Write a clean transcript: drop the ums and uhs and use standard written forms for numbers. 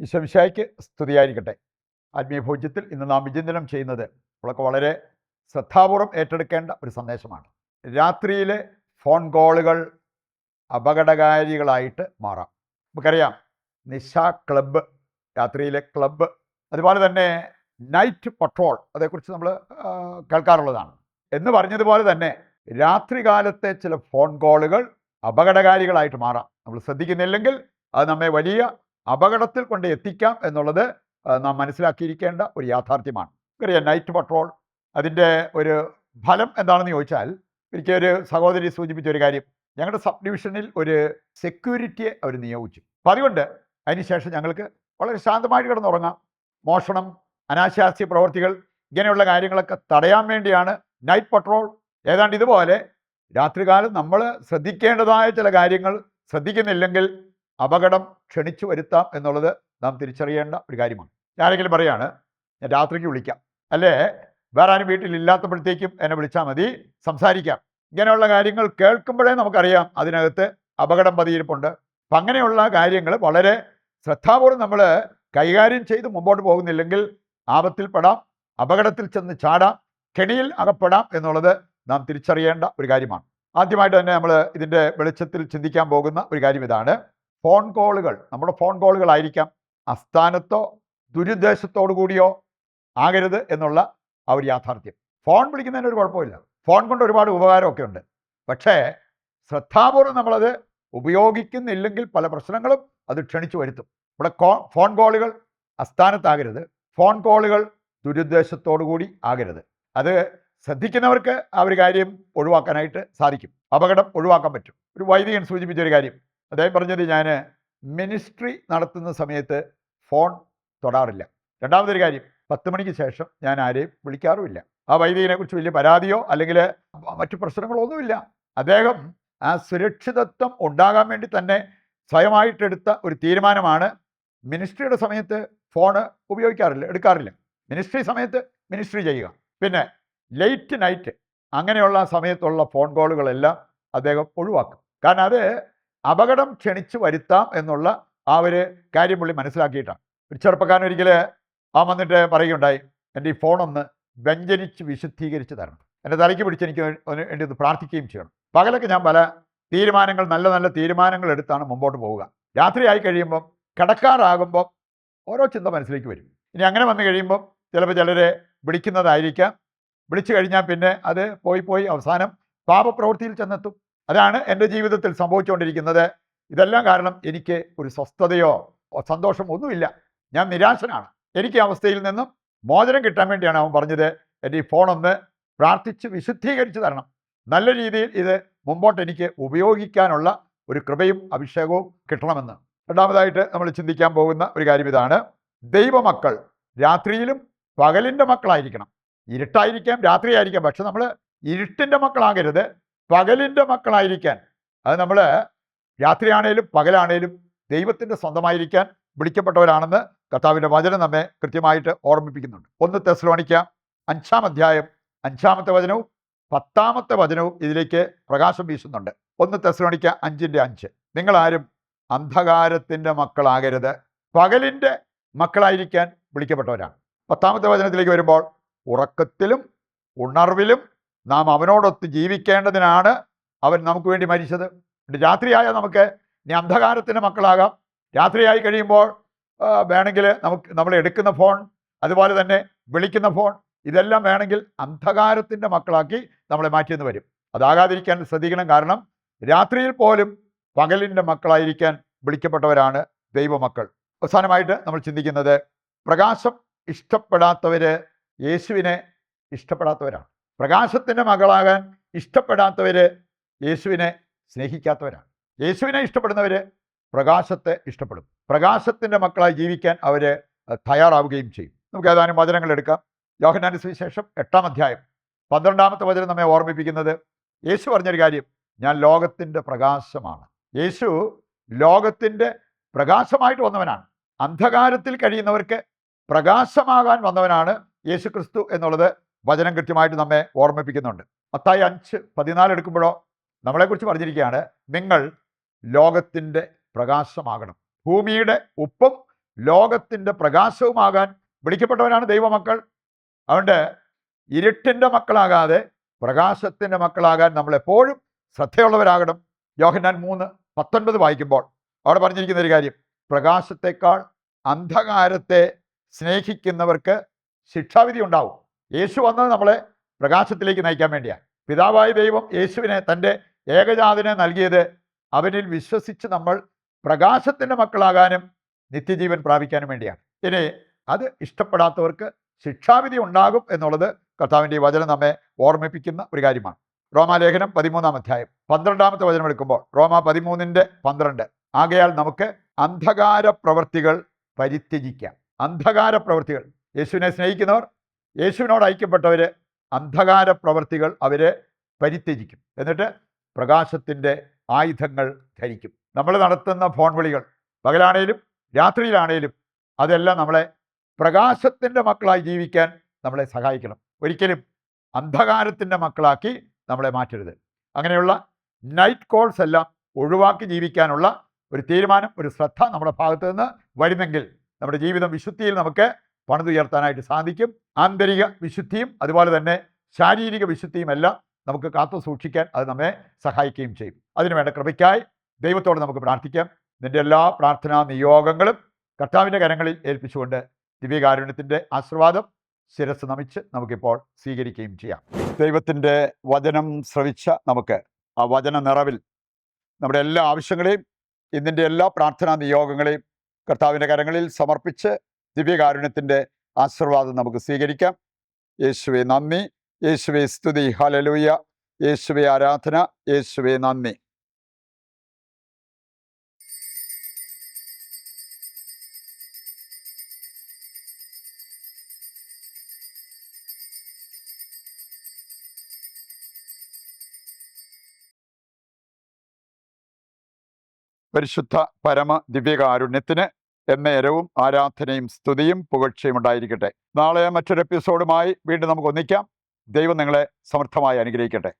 ഈശോമിശിഹായ്ക്ക് സ്തുതിയായിരിക്കട്ടെ. ആത്മീയ ഭോജ്യത്തിൽ ഇന്ന് നാം വിചിന്തനം ചെയ്യുന്നത് നമ്മളൊക്കെ വളരെ ശ്രദ്ധാപൂർവം ഏറ്റെടുക്കേണ്ട ഒരു സന്ദേശമാണ്. രാത്രിയിലെ ഫോൺ കോളുകൾ അപകടകാരികളായിട്ട് മാറാം. നമുക്കറിയാം, നിശാ ക്ലബ്ബ്, രാത്രിയിലെ ക്ലബ്ബ്, അതുപോലെ തന്നെ നൈറ്റ് പട്രോൾ, അതേക്കുറിച്ച് നമ്മൾ കേൾക്കാറുള്ളതാണ്. എന്ന് പറഞ്ഞതുപോലെ തന്നെ രാത്രികാലത്തെ ചില ഫോൺ കോളുകൾ അപകടകാരികളായിട്ട് മാറാം. നമ്മൾ ശ്രദ്ധിക്കുന്നില്ലെങ്കിൽ അത് നമ്മെ വലിയ അപകടത്തിൽ കൊണ്ട് എത്തിക്കാം എന്നുള്ളത് നാം മനസ്സിലാക്കിയിരിക്കേണ്ട ഒരു യാഥാർത്ഥ്യമാണ്. അറിയാം, നൈറ്റ് പട്രോൾ അതിൻ്റെ ഒരു ഫലം എന്താണെന്ന് ചോദിച്ചാൽ, ഒരു സഹോദരി സൂചിപ്പിച്ച ഒരു കാര്യം, ഞങ്ങളുടെ സബ് ഡിവിഷനിൽ ഒരു സെക്യൂരിറ്റിയെ അവർ നിയോഗിച്ചു. അപ്പം അതുകൊണ്ട് അതിനുശേഷം ഞങ്ങൾക്ക് വളരെ ശാന്തമായിട്ട് കിടന്നുറങ്ങാം. മോഷണം, അനാശാസ്യ പ്രവർത്തികൾ, ഇങ്ങനെയുള്ള കാര്യങ്ങളൊക്കെ തടയാൻ വേണ്ടിയാണ് നൈറ്റ് പട്രോൾ. ഏതാണ്ട് ഇതുപോലെ രാത്രികാലം നമ്മൾ ശ്രദ്ധിക്കേണ്ടതായ ചില കാര്യങ്ങൾ ശ്രദ്ധിക്കുന്നില്ലെങ്കിൽ അപകടം ക്ഷണിച്ചു വരുത്താം എന്നുള്ളത് നാം തിരിച്ചറിയേണ്ട ഒരു കാര്യമാണ്. ആരെങ്കിലും പറയാണ്, ഞാൻ രാത്രിക്ക് വിളിക്കാം, അല്ലേ വേറെ ആരും വീട്ടിലില്ലാത്തപ്പോഴത്തേക്കും എന്നെ വിളിച്ചാൽ മതി, സംസാരിക്കാം. ഇങ്ങനെയുള്ള കാര്യങ്ങൾ കേൾക്കുമ്പോഴേ നമുക്കറിയാം അതിനകത്ത് അപകടം പതിയിരിപ്പുണ്ട്. അപ്പം അങ്ങനെയുള്ള കാര്യങ്ങൾ വളരെ ശ്രദ്ധാപൂർവ്വം നമ്മൾ കൈകാര്യം ചെയ്ത് മുമ്പോട്ട് പോകുന്നില്ലെങ്കിൽ ആപത്തിൽപ്പെടാം, അപകടത്തിൽ ചെന്ന് ചാടാം, കെണിയിൽ അകപ്പെടാം എന്നുള്ളത് നാം തിരിച്ചറിയേണ്ട ഒരു കാര്യമാണ്. ആദ്യമായിട്ട് തന്നെ നമ്മൾ ഇതിൻ്റെ വെളിച്ചത്തിൽ ചിന്തിക്കാൻ പോകുന്ന ഒരു കാര്യം ഇതാണ്. ഫോൺ കോളുകൾ, നമ്മുടെ ഫോൺ കോളുകളായിരിക്കാം അസ്ഥാനത്തോ ദുരുദ്ദേശത്തോടു കൂടിയോ ആകരുത് എന്നുള്ള ആ ഒരു യാഥാർത്ഥ്യം. ഫോൺ വിളിക്കുന്നതിന് ഒരു കുഴപ്പമില്ല, ഫോൺ കൊണ്ട് ഒരുപാട് ഉപകാരമൊക്കെ ഉണ്ട്. പക്ഷേ ശ്രദ്ധാപൂർവ്വം നമ്മളത് ഉപയോഗിക്കുന്നില്ലെങ്കിൽ പല പ്രശ്നങ്ങളും അത് ക്ഷണിച്ചു വരുത്തും. ഇവിടെ ഫോൺ കോളുകൾ അസ്ഥാനത്താകരുത്, ഫോൺ കോളുകൾ ദുരുദ്ദേശത്തോടു കൂടി ആകരുത്. അത് ശ്രദ്ധിക്കുന്നവർക്ക് ആ ഒരു കാര്യം ഒഴിവാക്കാനായിട്ട് സാധിക്കും, അപകടം ഒഴിവാക്കാൻ പറ്റും. ഒരു വൈദികൻ സൂചിപ്പിച്ചൊരു കാര്യം, അദ്ദേഹം പറഞ്ഞത്, ഞാൻ മിനിസ്ട്രി നടത്തുന്ന സമയത്ത് ഫോൺ തൊടാറില്ല. രണ്ടാമതൊരു കാര്യം, 10 മണിക്ക് ശേഷം ഞാൻ ആരെയും വിളിക്കാറുമില്ല. ആ വൈദികനെ കുറിച്ച് വലിയ പരാതിയോ അല്ലെങ്കിൽ മറ്റു പ്രശ്നങ്ങളോ ഒന്നുമില്ല. അദ്ദേഹം ആ സുരക്ഷിതത്വം ഉണ്ടാകാൻ വേണ്ടി തന്നെ സ്വയമായിട്ടെടുത്ത ഒരു തീരുമാനമാണ് മിനിസ്ട്രിയുടെ സമയത്ത് ഫോണ് എടുക്കാറില്ല. മിനിസ്ട്രി സമയത്ത് മിനിസ്ട്രി ചെയ്യുക. പിന്നെ ലേറ്റ് നൈറ്റ് അങ്ങനെയുള്ള സമയത്തുള്ള ഫോൺ കോളുകളെല്ലാം അദ്ദേഹം ഒഴിവാക്കും. കാരണം അത് അപകടം ക്ഷണിച്ചു വരുത്താം എന്നുള്ള ആ ഒരു കാര്യം പുള്ളി മനസ്സിലാക്കിയിട്ടാണ്. ഒരു ചെറുപ്പക്കാരൻ ഒരിക്കൽ വന്നിട്ട് പറയുകയുണ്ടായി, എൻ്റെ ഈ ഫോണൊന്ന് വ്യഞ്ജനിച്ച് വിശുദ്ധീകരിച്ച് തരണം, എൻ്റെ തലയ്ക്ക് പിടിച്ച് എനിക്ക് വേണ്ടി ഒന്ന് പ്രാർത്ഥിക്കുകയും ചെയ്യണം. പകലൊക്കെ ഞാൻ പല തീരുമാനങ്ങൾ, നല്ല നല്ല തീരുമാനങ്ങൾ എടുത്താണ് മുമ്പോട്ട് പോവുക. രാത്രിയായി കഴിയുമ്പം, കിടക്കാറാകുമ്പം ഓരോ ചിന്ത മനസ്സിലേക്ക് വരും. ഇനി അങ്ങനെ വന്നു കഴിയുമ്പം ചിലപ്പോൾ ചിലരെ വിളിക്കുന്നതായിരിക്കാം. വിളിച്ചു കഴിഞ്ഞാൽ പിന്നെ അത് പോയി അവസാനം പാപപ്രവൃത്തിയിൽ ചെന്നെത്തും. അതാണ് എൻ്റെ ജീവിതത്തിൽ സംഭവിച്ചുകൊണ്ടിരിക്കുന്നത്. ഇതെല്ലാം കാരണം എനിക്ക് ഒരു സ്വസ്ഥതയോ സന്തോഷമോ ഒന്നുമില്ല, ഞാൻ നിരാശനാണ്. എനിക്ക് അവസ്ഥയിൽ നിന്നും മോചനം കിട്ടാൻ വേണ്ടിയാണ് അവൻ പറഞ്ഞത്, എൻ്റെ ഈ ഫോണൊന്ന് പ്രാർത്ഥിച്ച് വിശുദ്ധീകരിച്ച് തരണം, നല്ല രീതിയിൽ ഇത് മുമ്പോട്ട് എനിക്ക് ഉപയോഗിക്കാനുള്ള ഒരു കൃപയും അഭിഷേകവും കിട്ടണമെന്ന്. രണ്ടാമതായിട്ട് നമ്മൾ ചിന്തിക്കാൻ പോകുന്ന ഒരു കാര്യം ഇതാണ്. ദൈവമക്കൾ രാത്രിയിലും പകലിൻ്റെ മക്കളായിരിക്കണം. ഇരുട്ടായിരിക്കാം, രാത്രിയായിരിക്കാം, പക്ഷെ നമ്മൾ ഇരുട്ടിൻ്റെ മക്കളാകരുത്, പകലിൻ്റെ മക്കളായിരിക്കാൻ. അത് നമ്മൾ രാത്രിയാണേലും പകലാണേലും ദൈവത്തിൻ്റെ സ്വന്തമായിരിക്കാൻ വിളിക്കപ്പെട്ടവരാണെന്ന് കർത്താവിൻ്റെ വചനം നമ്മെ കൃത്യമായിട്ട് ഓർമ്മിപ്പിക്കുന്നുണ്ട്. 1 തെസ്സലോനിക്ക 5-ാം അധ്യായം 5-ാമത്തെ വചനവും 10-ാമത്തെ വചനവും ഇതിലേക്ക് പ്രകാശം വീശുന്നുണ്ട്. 1 തെസ്സലോനിക്ക 5:5, നിങ്ങളാരും അന്ധകാരത്തിൻ്റെ മക്കളാകരുത്, പകലിൻ്റെ മക്കളായിരിക്കാൻ വിളിക്കപ്പെട്ടവരാണ്. 10-ാമത്തെ വചനത്തിലേക്ക് വരുമ്പോൾ, ഉറക്കത്തിലും ഉണർവിലും നാം അവനോടൊത്ത് ജീവിക്കേണ്ടതിനാണ് അവൻ നമുക്ക് വേണ്ടി മരിച്ചത്. രാത്രിയായ നമുക്ക് ഇനി അന്ധകാരത്തിൻ്റെ മക്കളാകാം. രാത്രിയായി കഴിയുമ്പോൾ വേണമെങ്കിൽ നമ്മൾ എടുക്കുന്ന ഫോൺ, അതുപോലെ തന്നെ വിളിക്കുന്ന ഫോൺ, ഇതെല്ലാം വേണമെങ്കിൽ അന്ധകാരത്തിൻ്റെ മക്കളാക്കി നമ്മളെ മാറ്റിയെന്ന് വരും. അതാകാതിരിക്കാൻ ശ്രദ്ധിക്കണം. കാരണം രാത്രിയിൽ പോലും പകലിൻ്റെ മക്കളായിരിക്കാൻ വിളിക്കപ്പെട്ടവരാണ് ദൈവമക്കൾ. അവസാനമായിട്ട് നമ്മൾ ചിന്തിക്കുന്നത്, പ്രകാശം ഇഷ്ടപ്പെടാത്തവർ യേശുവിനെ ഇഷ്ടപ്പെടാത്തവരാണ്. പ്രകാശത്തിൻ്റെ മകളാകാൻ ഇഷ്ടപ്പെടാത്തവർ യേശുവിനെ സ്നേഹിക്കാത്തവരാണ്. യേശുവിനെ ഇഷ്ടപ്പെടുന്നവർ പ്രകാശത്തെ ഇഷ്ടപ്പെടും. പ്രകാശത്തിൻ്റെ മക്കളായി ജീവിക്കാൻ അവർ തയ്യാറാവുകയും ചെയ്യും. നമുക്ക് ഏതാനും വചനങ്ങൾ എടുക്കാം. യോഹന്നാന്റെ സുവിശേഷം 8-ാം അധ്യായം 12-ാമത്തെ വചനം നമ്മെ ഓർമ്മിപ്പിക്കുന്നത്, യേശു പറഞ്ഞൊരു കാര്യം, ഞാൻ ലോകത്തിൻ്റെ പ്രകാശമാണ്. യേശു ലോകത്തിൻ്റെ പ്രകാശമായിട്ട് വന്നവനാണ്. അന്ധകാരത്തിൽ കഴിയുന്നവർക്ക് പ്രകാശമാകാൻ വന്നവനാണ് യേശു ക്രിസ്തു എന്നുള്ളത് വചനം കൃത്യമായിട്ട് നമ്മെ ഓർമ്മിപ്പിക്കുന്നുണ്ട്. മത്തായി 5:14 എടുക്കുമ്പോഴോ നമ്മളെക്കുറിച്ച് പറഞ്ഞിരിക്കുകയാണ്, നിങ്ങൾ ലോകത്തിൻ്റെ പ്രകാശമാകണം, ഭൂമിയുടെ ഉപ്പും ലോകത്തിൻ്റെ പ്രകാശവുമാകാൻ വിളിക്കപ്പെട്ടവരാണ് ദൈവമക്കൾ. അതുകൊണ്ട് ഇരുട്ടിൻ്റെ മക്കളാകാതെ പ്രകാശത്തിൻ്റെ മക്കളാകാൻ നമ്മളെപ്പോഴും ശ്രദ്ധയുള്ളവരാകണം. യോഹന്നാൻ 3:19 വായിക്കുമ്പോൾ അവിടെ പറഞ്ഞിരിക്കുന്ന ഒരു കാര്യം, പ്രകാശത്തെക്കാൾ അന്ധകാരത്തെ സ്നേഹിക്കുന്നവർക്ക് ശിക്ഷാവിധി ഉണ്ടാവും. യേശു വന്നത് നമ്മളെ പ്രകാശത്തിലേക്ക് നയിക്കാൻ വേണ്ടിയാണ്. പിതാവായ ദൈവം യേശുവിനെ തൻ്റെ ഏകജാതനെ നൽകിയത് അവനിൽ വിശ്വസിച്ച് നമ്മൾ പ്രകാശത്തിൻ്റെ മക്കളാകാനും നിത്യജീവൻ പ്രാപിക്കാനും വേണ്ടിയാണ്. ഇനി അത് ഇഷ്ടപ്പെടാത്തവർക്ക് ശിക്ഷാവിധി ഉണ്ടാകും എന്നുള്ളത് കർത്താവിൻ്റെ ഈ വചനം നമ്മെ ഓർമ്മിപ്പിക്കുന്ന ഒരു കാര്യമാണ്. റോമാലേഖനം 13-ാം അധ്യായം 12-ാമത്തെ വചനം എടുക്കുമ്പോൾ റോമ 13:12, ആകയാൽ നമുക്ക് അന്ധകാര പ്രവൃത്തികൾ പരിത്യജിക്കാം. അന്ധകാര പ്രവൃത്തികൾ, യേശുവിനെ സ്നേഹിക്കുന്നവർ, യേശുവിനോട് ഐക്യപ്പെട്ടവർ അന്ധകാര പ്രവൃത്തികൾ അവരെ പരിത്യജിക്കും. എന്നിട്ട് പ്രകാശത്തിൻ്റെ ആയുധങ്ങൾ ധരിക്കും. നമ്മൾ നടത്തുന്ന ഫോൺ വിളികൾ പകലാണേലും രാത്രിയിലാണേലും അതെല്ലാം നമ്മളെ പ്രകാശത്തിൻ്റെ മക്കളായി ജീവിക്കാൻ നമ്മളെ സഹായിക്കണം. ഒരിക്കലും അന്ധകാരത്തിൻ്റെ മക്കളാക്കി നമ്മളെ മാറ്റരുത്. അങ്ങനെയുള്ള നൈറ്റ് കോൾസ് എല്ലാം ഒഴിവാക്കി ജീവിക്കാനുള്ള ഒരു തീരുമാനം, ഒരു ശ്രദ്ധ നമ്മുടെ ഭാഗത്ത് നിന്ന് വരുന്നെങ്കിൽ നമ്മുടെ ജീവിതം വിശുദ്ധിയിൽ നമുക്ക് പണിതുയർത്താനായിട്ട് സാധിക്കും. ആന്തരിക വിശുദ്ധിയും അതുപോലെ തന്നെ ശാരീരിക വിശുദ്ധിയും എല്ലാം നമുക്ക് കാത്തു സൂക്ഷിക്കാൻ അത് നമ്മെ സഹായിക്കുകയും ചെയ്യും. അതിനുവേണ്ട കൃപയ്ക്കായി ദൈവത്തോട് നമുക്ക് പ്രാർത്ഥിക്കാം. നിൻ്റെ എല്ലാ പ്രാർത്ഥനാ നിയോഗങ്ങളും കർത്താവിൻ്റെ കരങ്ങളിൽ ഏൽപ്പിച്ചുകൊണ്ട് ദിവ്യകാരുണ്യത്തിൻ്റെ ആശീർവാദം ശിരസ് നമിച്ച് നമുക്കിപ്പോൾ സ്വീകരിക്കുകയും ചെയ്യാം. ദൈവത്തിൻ്റെ വചനം ശ്രവിച്ച നമുക്ക് ആ വചന നിറവിൽ നമ്മുടെ എല്ലാ ആവശ്യങ്ങളെയും ഇന്നിൻ്റെ എല്ലാ പ്രാർത്ഥനാ നിയോഗങ്ങളെയും കർത്താവിൻ്റെ കരങ്ങളിൽ സമർപ്പിച്ച് ദിവ്യകാരുണ്യത്തിൻ്റെ ആശീർവാദം നമുക്ക് സ്വീകരിക്കാം. യേശുവേ നന്ദി, യേശുവേ സ്തുതി, ഹല്ലേലൂയ, യേശുവേ ആരാധന, യേശുവേ നന്ദി. പരിശുദ്ധ പരമ ദിവ്യകാരുണ്യത്തിന് എന്നേരവും ആരാധനയും സ്തുതിയും പുകഴ്ചയും ഉണ്ടായിരിക്കട്ടെ. നാളെ മറ്റൊരു എപ്പിസോഡുമായി വീണ്ടും നമുക്ക് ഒന്നിക്കാം. ദൈവം നിങ്ങളെ സമർത്ഥമായി അനുഗ്രഹിക്കട്ടെ.